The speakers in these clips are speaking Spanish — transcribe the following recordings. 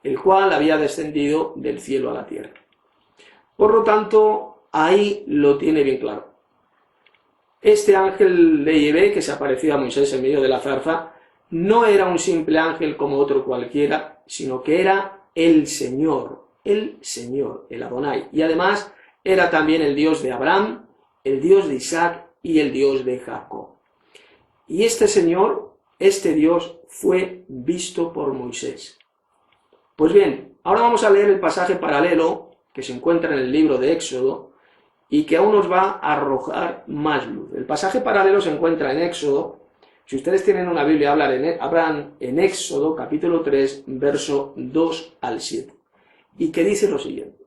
el cual había descendido del cielo a la tierra. Por lo tanto, ahí lo tiene bien claro. Este ángel de Yahvé que se apareció a Moisés en medio de la zarza no era un simple ángel como otro cualquiera, sino que era el Señor, el Adonai. Y además era también el Dios de Abraham, el Dios de Isaac y el Dios de Jacob. Y este Señor, este Dios, fue visto por Moisés. Pues bien, ahora vamos a leer el pasaje paralelo que se encuentra en el libro de Éxodo y que aún nos va a arrojar más luz. El pasaje paralelo se encuentra en Éxodo. Si ustedes tienen una Biblia, hablan en Éxodo capítulo 3, verso 2 al 7, y que dice lo siguiente: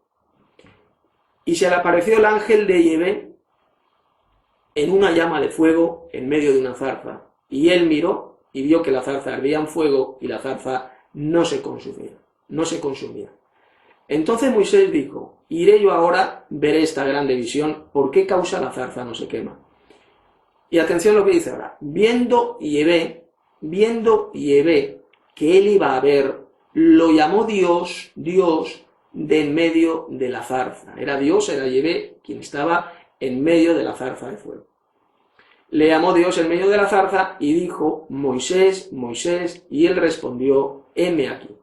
y se le apareció el ángel de Yahvé en una llama de fuego en medio de una zarza, y él miró y vio que la zarza ardía en fuego y la zarza no se consumía. Entonces Moisés dijo: iré yo ahora, veré esta grande visión, ¿por qué causa la zarza no se quema? Y atención lo que dice ahora: viendo Yahvé que él iba a ver, lo llamó Dios de en medio de la zarza. Era Dios, era Yahvé quien estaba en medio de la zarza de fuego. Le llamó Dios en medio de la zarza y dijo: Moisés, Moisés, y él respondió: heme aquí.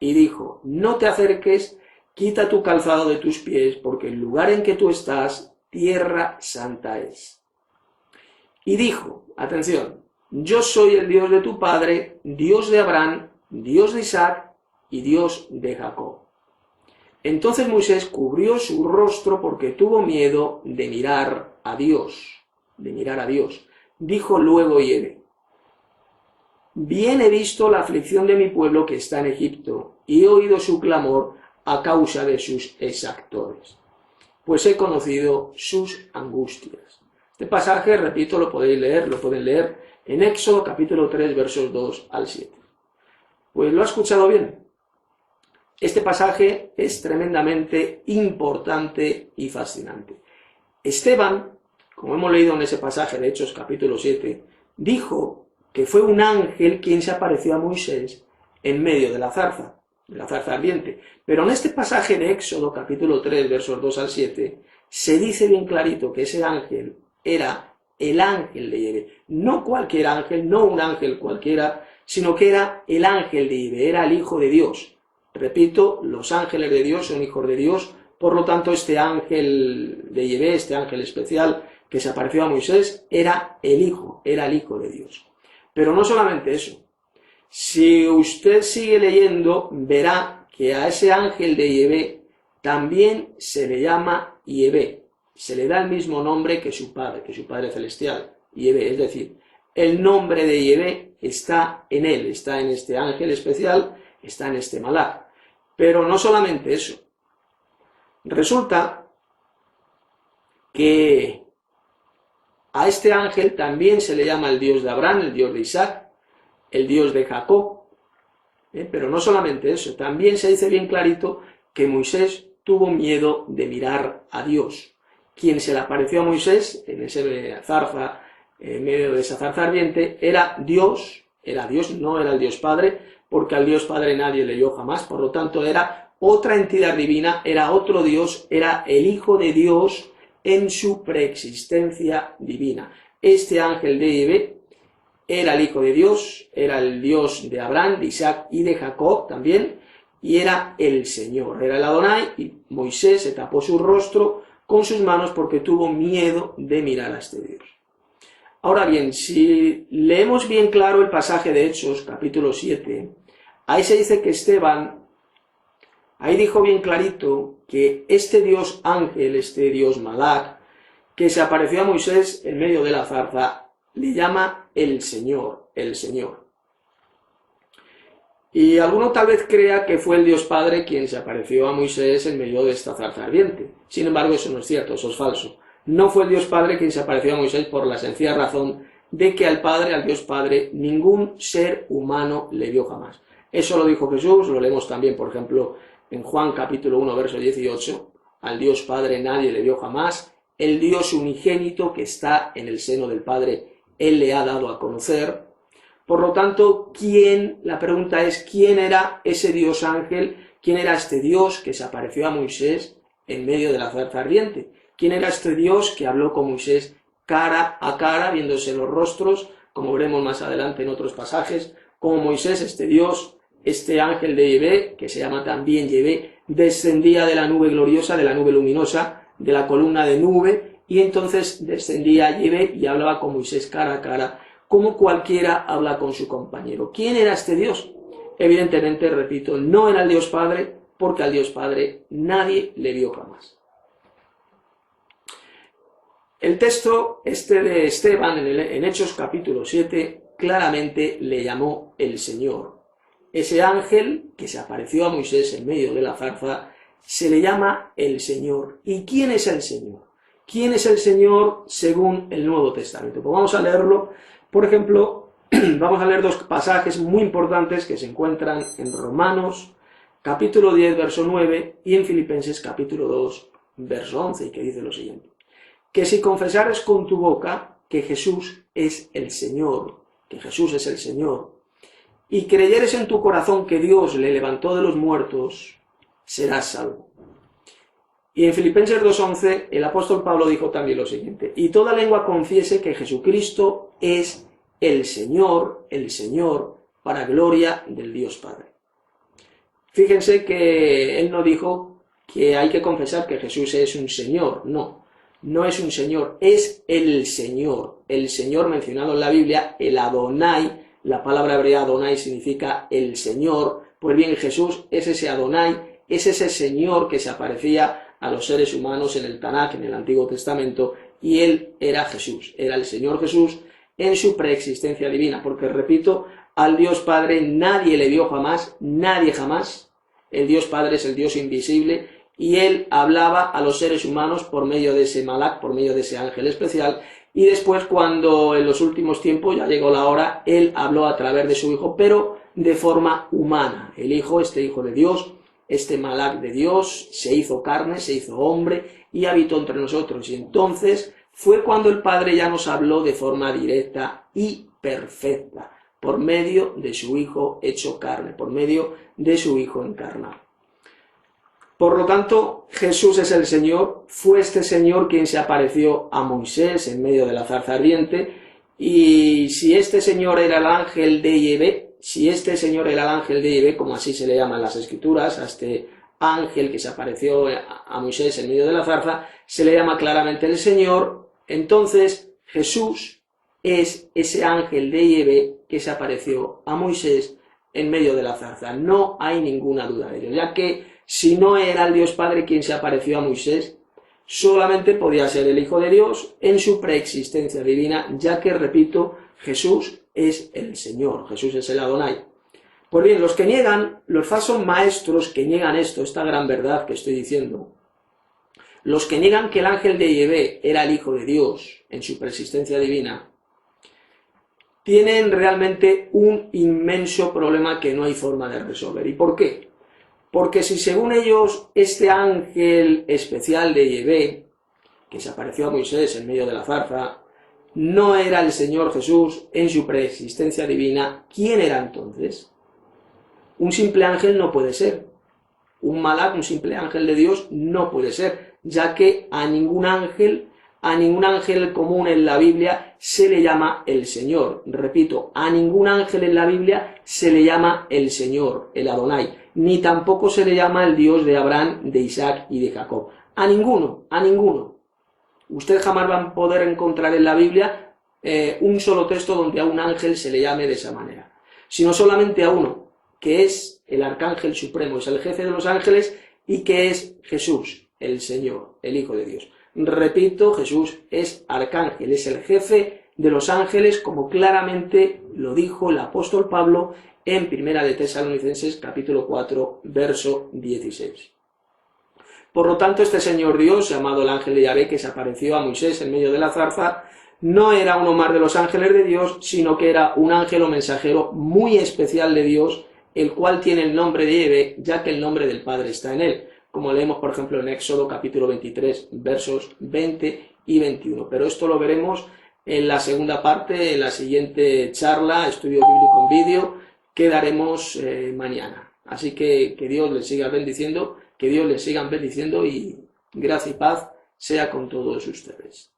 Y dijo: no te acerques, quita tu calzado de tus pies, porque el lugar en que tú estás, tierra santa es. Y dijo, atención: yo soy el Dios de tu padre, Dios de Abraham, Dios de Isaac y Dios de Jacob. Entonces Moisés cubrió su rostro porque tuvo miedo de mirar a Dios. Dijo luego Yahvé: bien he visto la aflicción de mi pueblo que está en Egipto, y he oído su clamor a causa de sus exactores, pues he conocido sus angustias. Este pasaje, repito, lo pueden leer en Éxodo capítulo 3, versos 2 al 7. Pues lo ha escuchado bien. Este pasaje es tremendamente importante y fascinante. Esteban, como hemos leído en ese pasaje de Hechos capítulo 7, dijo que fue un ángel quien se apareció a Moisés en medio de la zarza ardiente. Pero en este pasaje de Éxodo capítulo 3, versos 2 al 7, se dice bien clarito que ese ángel era el ángel de Yahvé. No cualquier ángel, no un ángel cualquiera, sino que era el ángel de Yahvé, era el Hijo de Dios. Repito, los ángeles de Dios son hijos de Dios, por lo tanto este ángel de Yahvé, este ángel especial que se apareció a Moisés, era el Hijo de Dios. Pero no solamente eso. Si usted sigue leyendo, verá que a ese ángel de Yahvé también se le llama Yahvé. Se le da el mismo nombre que su Padre celestial, Yahvé. Es decir, el nombre de Yahvé está en él, está en este ángel especial, está en este malach. Pero no solamente eso. Resulta que a este ángel también se le llama el Dios de Abraham, el Dios de Isaac, el Dios de Jacob. Pero no solamente eso, también se dice bien clarito que Moisés tuvo miedo de mirar a Dios. Quien se le apareció a Moisés en medio de esa zarza ardiente, era Dios, no era el Dios Padre, porque al Dios Padre nadie le vio jamás, por lo tanto era otra entidad divina, era otro Dios, era el Hijo de Dios en su preexistencia divina. Este ángel de Yahvé era el Hijo de Dios, era el Dios de Abraham, de Isaac y de Jacob también, y era el Señor, era el Adonai, y Moisés se tapó su rostro con sus manos porque tuvo miedo de mirar a este Dios. Ahora bien, si leemos bien claro el pasaje de Hechos, capítulo 7, ahí se dice que Esteban, ahí dijo bien clarito que este Dios ángel, este Dios malach, que se apareció a Moisés en medio de la zarza, le llama el Señor, el Señor. Y alguno tal vez crea que fue el Dios Padre quien se apareció a Moisés en medio de esta zarza ardiente. Sin embargo, eso no es cierto, eso es falso. No fue el Dios Padre quien se apareció a Moisés por la sencilla razón de que al Dios Padre, ningún ser humano le vio jamás. Eso lo dijo Jesús, lo leemos también, por ejemplo, en Juan capítulo 1, verso 18. Al Dios Padre nadie le vio jamás. El Dios unigénito que está en el seno del Padre, Él le ha dado a conocer. Por lo tanto, la pregunta es, ¿quién era ese Dios ángel? ¿Quién era este Dios que se apareció a Moisés en medio de la zarza ardiente? ¿Quién era este Dios que habló con Moisés cara a cara, viéndose los rostros, como veremos más adelante en otros pasajes? Como Moisés, este Dios, este ángel de Yahvé, que se llama también Yahvé, descendía de la nube gloriosa, de la nube luminosa, de la columna de nube, y entonces descendía Yahvé y hablaba con Moisés cara a cara, como cualquiera habla con su compañero. ¿Quién era este Dios? Evidentemente, repito, no era el Dios Padre, porque al Dios Padre nadie le vio jamás. El texto de Esteban en Hechos capítulo 7 claramente le llamó el Señor. Ese ángel que se apareció a Moisés en medio de la zarza se le llama el Señor. ¿Y quién es el Señor? ¿Quién es el Señor según el Nuevo Testamento? Pues vamos a leerlo. Por ejemplo, vamos a leer dos pasajes muy importantes que se encuentran en Romanos capítulo 10, verso 9 y en Filipenses capítulo 2, verso 11, que dice lo siguiente. Que si confesares con tu boca que Jesús es el Señor, y creyeres en tu corazón que Dios le levantó de los muertos, serás salvo. Y en Filipenses 2:11 el apóstol Pablo dijo también lo siguiente, y toda lengua confiese que Jesucristo es el Señor, para gloria del Dios Padre. Fíjense que él no dijo que hay que confesar que Jesús es un Señor, no es un Señor, es el Señor mencionado en la Biblia, el Adonai. La palabra hebrea Adonai significa el Señor. Pues bien, Jesús es ese Adonai, es ese Señor que se aparecía a los seres humanos en el Tanaj, en el Antiguo Testamento, y él era Jesús, era el Señor Jesús en su preexistencia divina, porque repito, al Dios Padre nadie le vio jamás, nadie jamás. El Dios Padre es el Dios invisible, y él hablaba a los seres humanos por medio de ese Malak, por medio de ese ángel especial, y después cuando en los últimos tiempos ya llegó la hora, él habló a través de su Hijo, pero de forma humana. El Hijo, este Hijo de Dios, este Malak de Dios, se hizo carne, se hizo hombre y habitó entre nosotros. Y entonces fue cuando el Padre ya nos habló de forma directa y perfecta, por medio de su Hijo hecho carne, por medio de su Hijo encarnado. Por lo tanto, Jesús es el Señor, fue este Señor quien se apareció a Moisés en medio de la zarza ardiente, y si este Señor era el ángel de Yahvé, como así se le llama en las Escrituras, a este ángel que se apareció a Moisés en medio de la zarza, se le llama claramente el Señor. Entonces Jesús es ese ángel de Yahvé que se apareció a Moisés en medio de la zarza. No hay ninguna duda de ello, ya que si no era el Dios Padre quien se apareció a Moisés, solamente podía ser el Hijo de Dios en su preexistencia divina, ya que, repito, Jesús es el Señor, Jesús es el Adonai. Pues bien, los falsos maestros que niegan esta gran verdad que estoy diciendo, los que niegan que el ángel de Yahvé era el Hijo de Dios en su preexistencia divina, tienen realmente un inmenso problema que no hay forma de resolver. ¿Y por qué? Porque si según ellos este ángel especial de Yahvé, que se apareció a Moisés en medio de la zarza, no era el Señor Jesús en su preexistencia divina, ¿quién era entonces? Un simple ángel no puede ser. Un malak, un simple ángel de Dios, no puede ser, ya que a ningún ángel común en la Biblia se le llama el Señor. Repito, a ningún ángel en la Biblia se le llama el Señor, el Adonai, ni tampoco se le llama el Dios de Abraham, de Isaac y de Jacob. A ninguno. Usted jamás va a poder encontrar en la Biblia un solo texto donde a un ángel se le llame de esa manera, sino solamente a uno, que es el Arcángel Supremo, es el jefe de los ángeles y que es Jesús, el Señor, el Hijo de Dios. Repito, Jesús es arcángel, es el jefe de los ángeles, como claramente lo dijo el apóstol Pablo en Primera de Tesalonicenses capítulo 4, verso 16. Por lo tanto, este Señor Dios, llamado el ángel de Yahvé, que se apareció a Moisés en medio de la zarza, no era uno más de los ángeles de Dios, sino que era un ángel o mensajero muy especial de Dios, el cual tiene el nombre de Yahvé, ya que el nombre del Padre está en él, como leemos por ejemplo en Éxodo capítulo 23, versos 20 y 21. Pero esto lo veremos en la segunda parte, en la siguiente charla, estudio bíblico en vídeo, que daremos mañana. Así que Dios les siga bendiciendo, que Dios les siga bendiciendo y gracia y paz sea con todos ustedes.